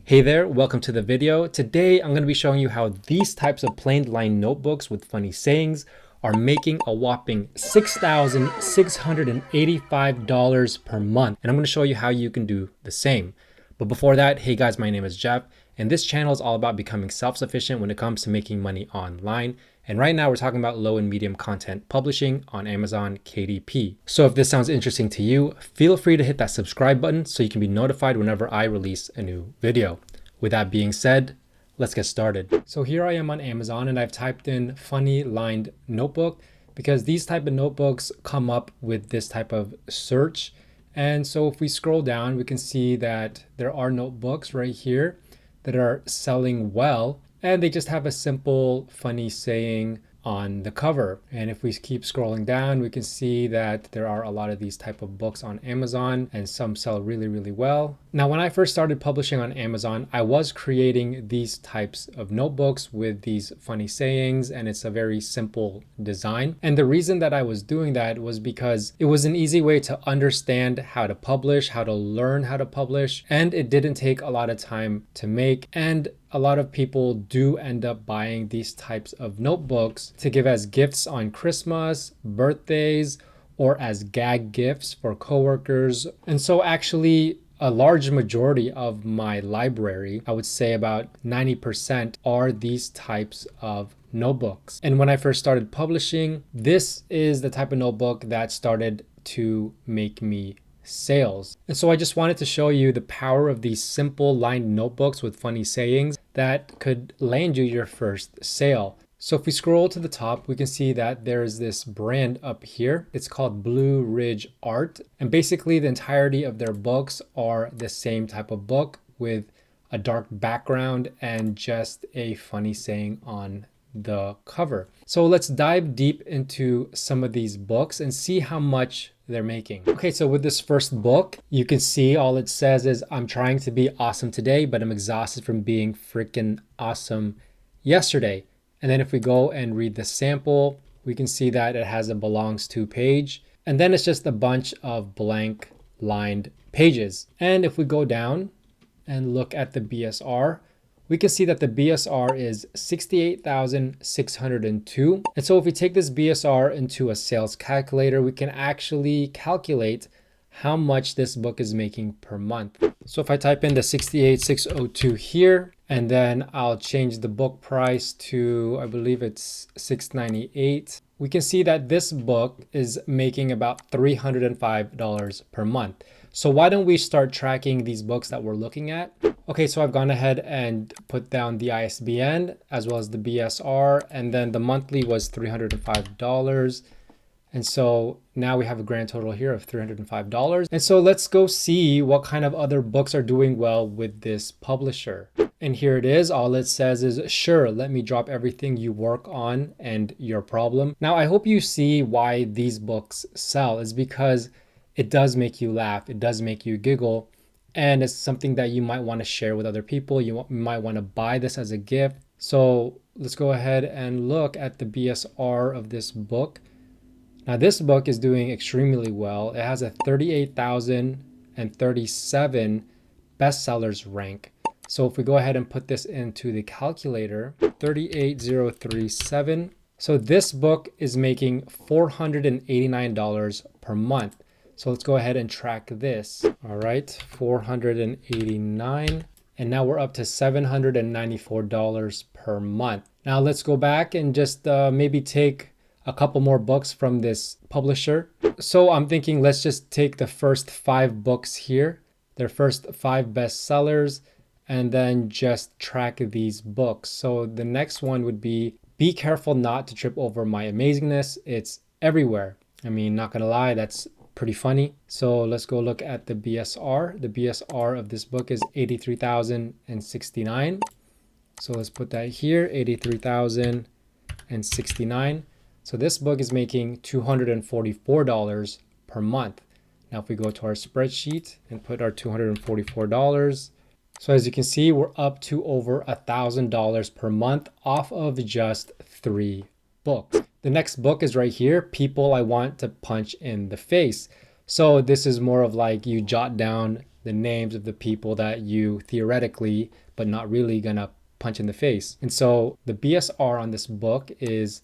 Hey there, welcome to the video. Today I'm going to be showing you how these types of plain line notebooks with funny sayings are making a whopping $6,685 per month. And I'm going to show you how you can do the same. But before that, hey guys, my name is Jeff, and this channel is all about becoming self-sufficient when it comes to making money online. And right now we're talking about low and medium content publishing on Amazon KDP. So if this sounds interesting to you, feel free to hit that subscribe button so you can be notified whenever I release a new video. With that being said, let's get started. So here I am on Amazon and I've typed in funny lined notebook because these type of notebooks come up with this type of search. And so if we scroll down, we can see that there are notebooks right here that are selling well, and they just have a simple funny saying on the cover. And if we keep scrolling down, we can see that there are a lot of these type of books on Amazon, and some sell really well. Now, when I first started publishing on Amazon, I was creating these types of notebooks with these funny sayings, and it's a very simple design. And the reason that I was doing that was because it was an easy way to understand how to publish, how to learn how to publish, and it didn't take a lot of time to make. And a lot of people do end up buying these types of notebooks to give as gifts on Christmas, birthdays, or as gag gifts for coworkers. And so actually a large majority of my library, I would say about 90%, are these types of notebooks. And when I first started publishing, this is the type of notebook that started to make me sales. And so I just wanted to show you the power of these simple lined notebooks with funny sayings that could land you your first sale. So if we scroll to the top, we can see that there's this brand up here. It's called Blue Ridge Art. And basically the entirety of their books are the same type of book with a dark background and just a funny saying on the cover. So let's dive deep into some of these books and see how much they're making. Okay, so with this first book, you can see all it says is, I'm trying to be awesome today, but I'm exhausted from being freaking awesome yesterday. And then if we go and read the sample, we can see that it has a belongs to page. And then it's just a bunch of blank lined pages. And if we go down and look at the BSR, we can see that the BSR is 68,602. And so if we take this BSR into a sales calculator, we can actually calculate how much this book is making per month. So if I type in the 68,602 here, and then I'll change the book price to, I believe it's $698. We can see that this book is making about $305 per month. So why don't we start tracking these books that we're looking at? Okay, so I've gone ahead and put down the ISBN as well as the BSR, and then the monthly was $305. And so now we have a grand total here of $305. And so let's go see what kind of other books are doing well with this publisher. And here it is. All it says is, sure, let me drop everything you work on and your problem. Now, I hope you see why these books sell is because it does make you laugh. It does make you giggle. And it's something that you might want to share with other people. You might want to buy this as a gift. So let's go ahead and look at the BSR of this book. Now this book is doing extremely well. It has a 38,037 bestsellers rank. So if we go ahead and put this into the calculator, 38,037. So this book is making $489 per month. So let's go ahead and track this. All right, 489. And now we're up to $794 per month. Now let's go back and just maybe take a couple more books from this publisher. So I'm thinking let's just take the first 5 books here, their first 5 bestsellers, and then just track these books. So the next one would be Careful Not to Trip Over My Amazingness. It's everywhere. I mean, not gonna lie, that's pretty funny. So let's go look at the BSR. The BSR of this book is 83,069. So let's put that here, 83,069. So this book is making $244 per month. Now if we go to our spreadsheet and put our $244, so as you can see, we're up to over $1,000 per month off of just 3 books. The next book is right here, People I Want to Punch in the Face. So this is more of like you jot down the names of the people that you theoretically, but not really gonna punch in the face. And so the BSR on this book is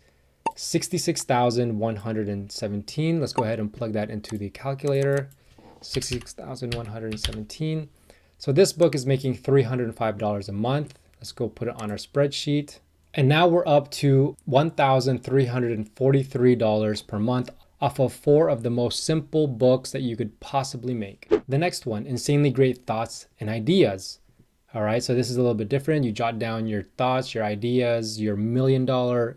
66,117. Let's go ahead and plug that into the calculator. 66,117. So this book is making $305 a month. Let's go put it on our spreadsheet. And now we're up to $1,343 per month off of 4 of the most simple books that you could possibly make. The next one, Insanely Great Thoughts and Ideas. All right, so this is a little bit different. You jot down your thoughts, your ideas, your $1 million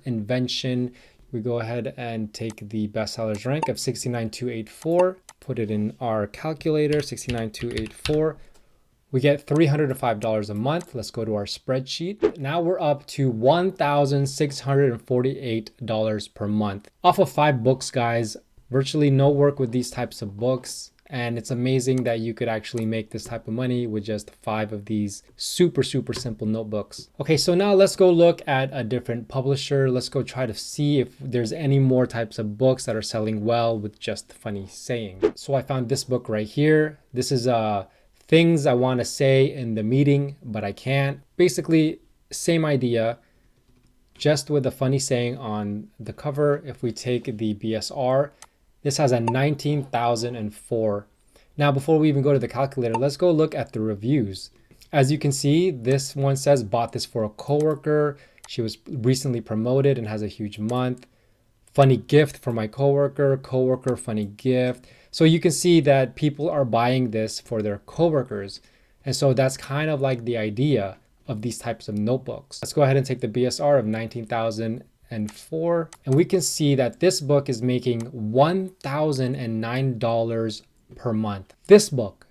invention. We go ahead and take the bestsellers rank of 69,284, put it in our calculator, 69,284. We get $305 a month. Let's go to our spreadsheet. Now we're up to $1,648 per month. Off of 5 books, guys. Virtually no work with these types of books. And it's amazing that you could actually make this type of money with just 5 of these super simple notebooks. Okay, so now let's go look at a different publisher. Let's go try to see if there's any more types of books that are selling well with just funny saying. So I found this book right here. This is Things I Want to Say in the Meeting, but I Can't. Basically, same idea, just with a funny saying on the cover. If we take the BSR, this has a 19,004. Now, before we even go to the calculator, let's go look at the reviews. As you can see, this one says, bought this for a coworker. She was recently promoted and has a huge month. Funny gift for my coworker, funny gift. So you can see that people are buying this for their coworkers. And so that's kind of like the idea of these types of notebooks. Let's go ahead and take the BSR of 19,004. And we can see that this book is making $1,009 per month. This book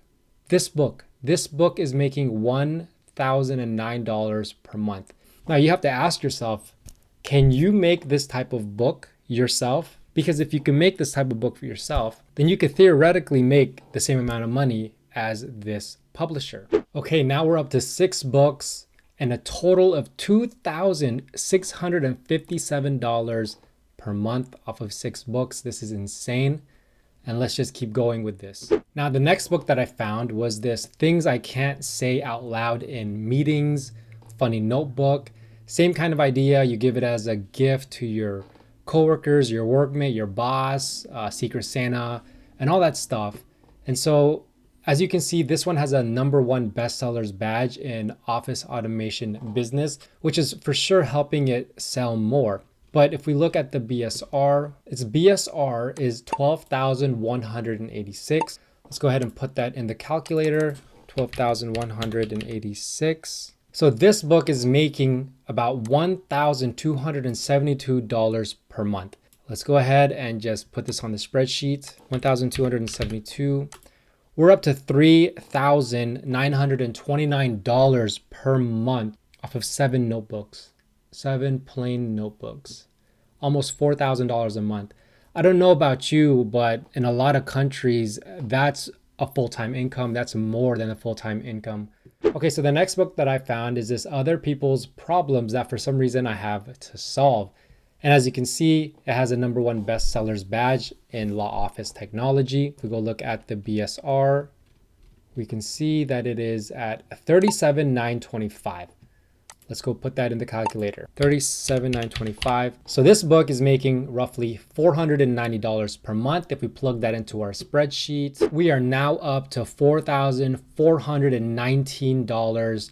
is making $1,009 per month. Now you have to ask yourself, can you make this type of book yourself? Because if you can make this type of book for yourself, then you could theoretically make the same amount of money as this publisher. Okay, now we're up to 6 books and a total of $2,657 per month off of 6 books. This is insane. And let's just keep going with this. Now, the next book that I found was this Things I Can't Say Out Loud in Meetings, funny notebook. Same kind of idea. You give it as a gift to your coworkers, your workmate, your boss, Secret Santa, and all that stuff. And so, as you can see, this one has a #1 bestsellers badge in office automation business, which is for sure helping it sell more. But if we look at the BSR, its BSR is 12,186. Let's go ahead and put that in the calculator, 12,186. So this book is making about $1,272 per month. Let's go ahead and just put this on the spreadsheet, 1,272. We're up to $3,929 per month off of 7 notebooks, 7 plain notebooks, almost $4,000 a month. I don't know about you, but in a lot of countries, that's a full-time income. That's more than a full-time income. Okay, so the next book that I found is this Other People's Problems that for some reason I have to solve. And as you can see, it has a #1 bestsellers badge in law office technology. If we go look at the BSR, we can see that it is at 37,925. Let's go put that in the calculator, 37,925. So this book is making roughly $490 per month. If we plug that into our spreadsheet, we are now up to $4,419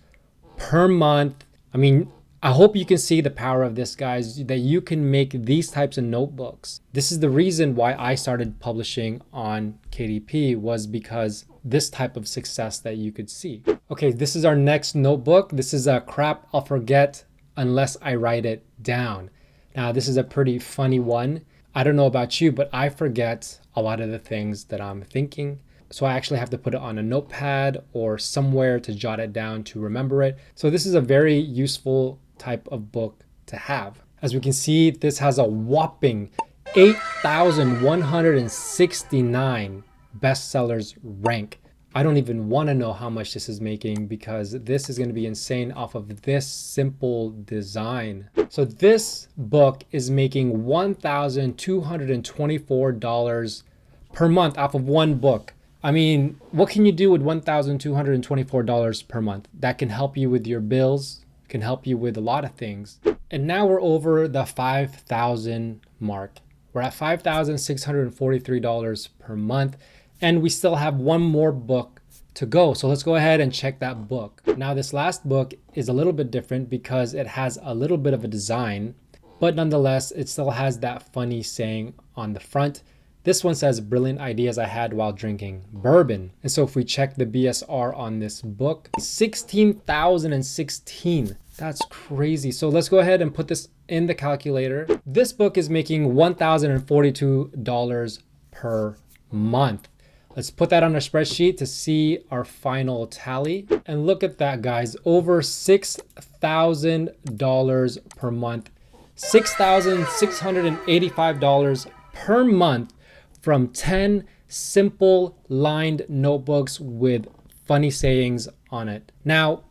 per month. I mean, I hope you can see the power of this, guys, that you can make these types of notebooks. This is the reason why I started publishing on KDP, was because this type of success that you could see. Okay, this is our next notebook. This is a crap I'll forget unless I write it down. Now, this is a pretty funny one. I don't know about you, but I forget a lot of the things that I'm thinking. So I actually have to put it on a notepad or somewhere to jot it down to remember it. So this is a very useful type of book to have. As we can see, this has a whopping 8,169 bestsellers rank. I don't even want to know how much this is making, because this is going to be insane off of this simple design. So this book is making $1,224 per month off of one book. I mean, what can you do with $1,224 per month? That can help you with your bills, can help you with a lot of things. And now we're over the 5,000 mark. We're at $5,643 per month, and we still have one more book to go. So let's go ahead and check that book. Now, this last book is a little bit different because it has a little bit of a design, but nonetheless, it still has that funny saying on the front. This one says, brilliant ideas I had while drinking bourbon. And so if we check the BSR on this book, 16,016. That's crazy. So let's go ahead and put this in the calculator. This book is making $1,042 per month. Let's put that on our spreadsheet to see our final tally. And look at that, guys, over $6,000 per month, $6,685 per month from 10 simple lined notebooks with funny sayings on it. Now,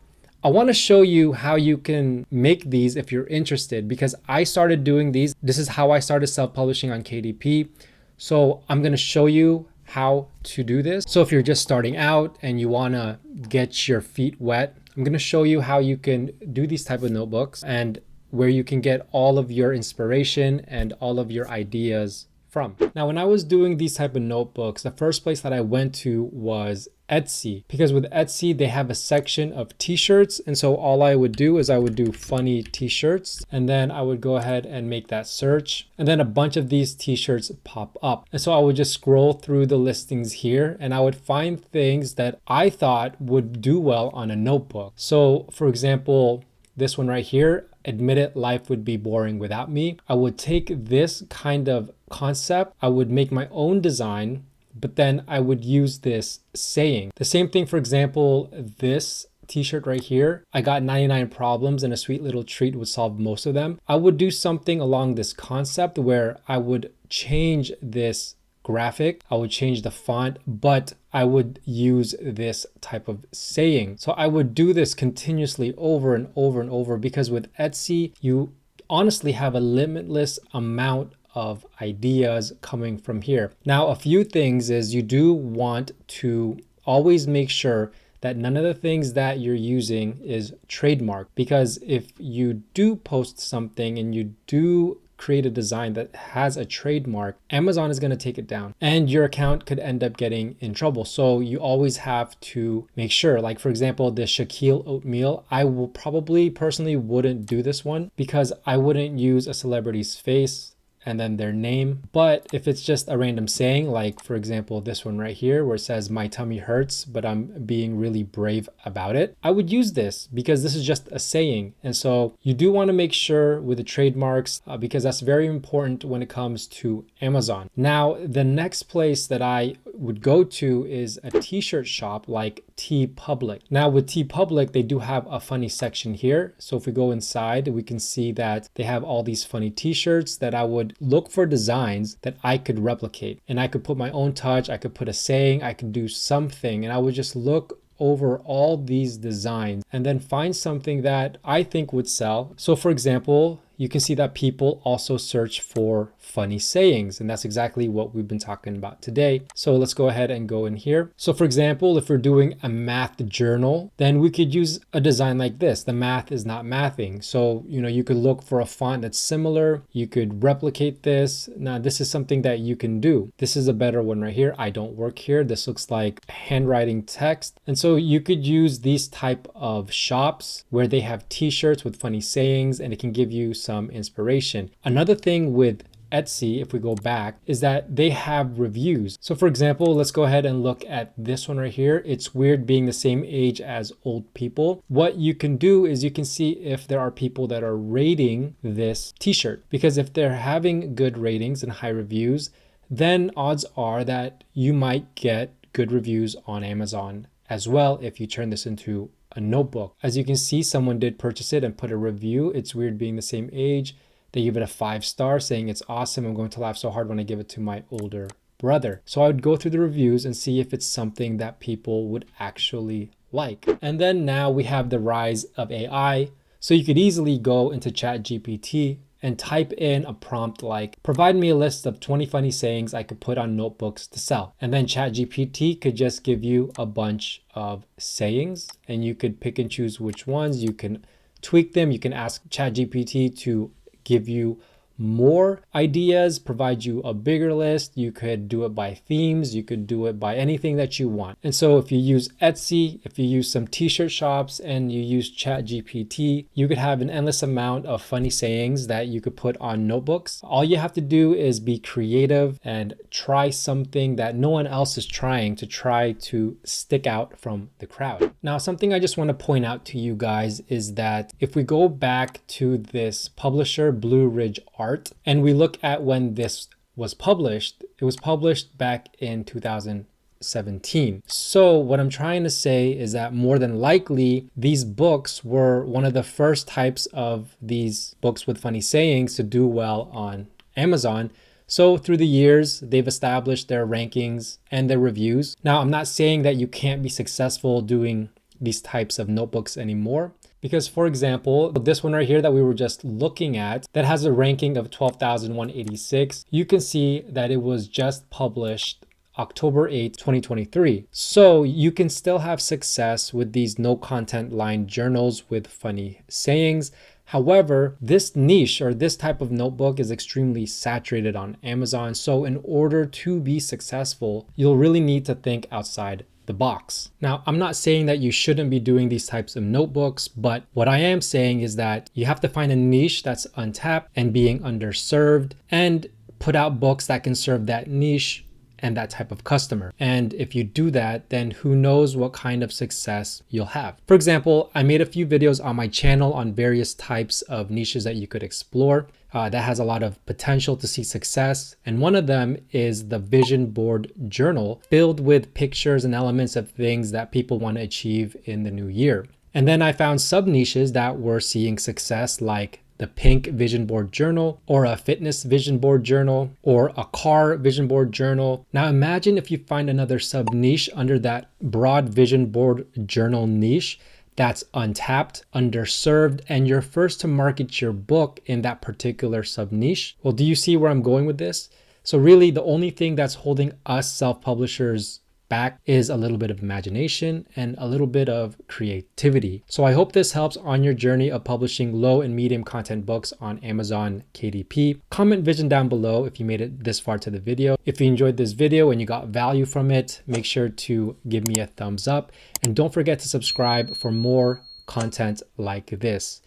I want to show you how you can make these if you're interested, because I started doing these. This is how I started self-publishing on KDP. So I'm going to show you how to do this. So if you're just starting out and you want to get your feet wet, I'm going to show you how you can do these type of notebooks and where you can get all of your inspiration and all of your ideas from. Now, when I was doing these type of notebooks, the first place that I went to was Etsy, because with Etsy, they have a section of t-shirts. And so all I would do is I would do funny t-shirts, and then I would go ahead and make that search. And then a bunch of these t-shirts pop up. And so I would just scroll through the listings here, and I would find things that I thought would do well on a notebook. So for example, this one right here, admit it, life would be boring without me. I would take this kind of concept, I would make my own design, but then I would use this saying. The same thing, for example, this t-shirt right here, I got 99 problems and a sweet little treat would solve most of them. I would do something along this concept where I would change this graphic, I would change the font, but I would use this type of saying. So I would do this continuously over and over and over, because with Etsy, you honestly have a limitless amount of ideas coming from here. Now, a few things is you do want to always make sure that none of the things that you're using is trademarked, because if you do post something and you do create a design that has a trademark, Amazon is going to take it down and your account could end up getting in trouble. So you always have to make sure, like for example, the Shaquille oatmeal, I will probably personally wouldn't do this one because I wouldn't use a celebrity's face and then their name. But if it's just a random saying, like for example, this one right here where it says my tummy hurts, but I'm being really brave about it, I would use this because this is just a saying. And so you do want to make sure with the trademarks because that's very important when it comes to Amazon. Now, the next place that I would go to is a t-shirt shop like TeePublic. Now with TeePublic, they do have a funny section here. So if we go inside, we can see that they have all these funny t-shirts that I would look for designs that I could replicate, and I could put my own touch, I could put a saying, I could do something, and I would just look over all these designs and then find something that I think would sell. So for example, you can see that people also search for funny sayings, and that's exactly what we've been talking about today. So let's go ahead and go in here. So for example, if we're doing a math journal, then we could use a design like this. The math is not mathing. So, you could look for a font that's similar. You could replicate this. Now, this is something that you can do. This is a better one right here. I don't work here. This looks like handwriting text. And so you could use these type of shops where they have t-shirts with funny sayings, and it can give you some inspiration. Another thing with Etsy, if we go back, is that they have reviews. So for example, let's go ahead and look at this one right here. It's weird being the same age as old people. What you can do is you can see if there are people that are rating this t-shirt, because if they're having good ratings and high reviews, then odds are that you might get good reviews on Amazon as well if you turn this into a notebook. As you can see, someone did purchase it and put a review. It's weird being the same age. They give it a 5-star saying it's awesome. I'm going to laugh so hard when I give it to my older brother. So I would go through the reviews and see if it's something that people would actually like. And then now we have the rise of AI. So you could easily go into ChatGPT and type in a prompt like, provide me a list of 20 funny sayings I could put on notebooks to sell. And then ChatGPT could just give you a bunch of sayings and you could pick and choose which ones. You can tweak them. You can ask ChatGPT to give you more ideas, provide you a bigger list. You could do it by themes. You could do it by anything that you want. And so if you use Etsy, if you use some t-shirt shops and you use ChatGPT, you could have an endless amount of funny sayings that you could put on notebooks. All you have to do is be creative and try something that no one else is trying to try to stick out from the crowd. Now, something I just want to point out to you guys is that if we go back to this publisher, Blue Ridge Art, and we look at when this was published, it was published back in 2017. So what I'm trying to say is that more than likely, these books were one of the first types of these books with funny sayings to do well on Amazon. So through the years, they've established their rankings and their reviews. Now, I'm not saying that you can't be successful doing these types of notebooks anymore. Because for example, this one right here that we were just looking at that has a ranking of 12,186, you can see that it was just published October 8th, 2023. So you can still have success with these no content line journals with funny sayings. However, this niche or this type of notebook is extremely saturated on Amazon. So in order to be successful, you'll really need to think outside the box. Now, I'm not saying that you shouldn't be doing these types of notebooks, but what I am saying is that you have to find a niche that's untapped and being underserved and put out books that can serve that niche and that type of customer. And if you do that, then who knows what kind of success you'll have. For example, I made a few videos on my channel on various types of niches that you could explore. That has a lot of potential to see success. And one of them is the vision board journal filled with pictures and elements of things that people want to achieve in the new year. And then I found sub niches that were seeing success, like the pink vision board journal or a fitness vision board journal or a car vision board journal. Now imagine if you find another sub niche under that broad vision board journal niche that's untapped, underserved, and you're first to market your book in that particular sub niche. Well, do you see where I'm going with this? So really the only thing that's holding us self-publishers back is a little bit of imagination and a little bit of creativity. So I hope this helps on your journey of publishing low and medium content books on Amazon KDP. Comment vision down below if you made it this far to the video. If you enjoyed this video and you got value from it, make sure to give me a thumbs up and don't forget to subscribe for more content like this.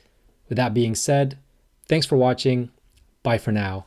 With that being said, thanks for watching. Bye for now.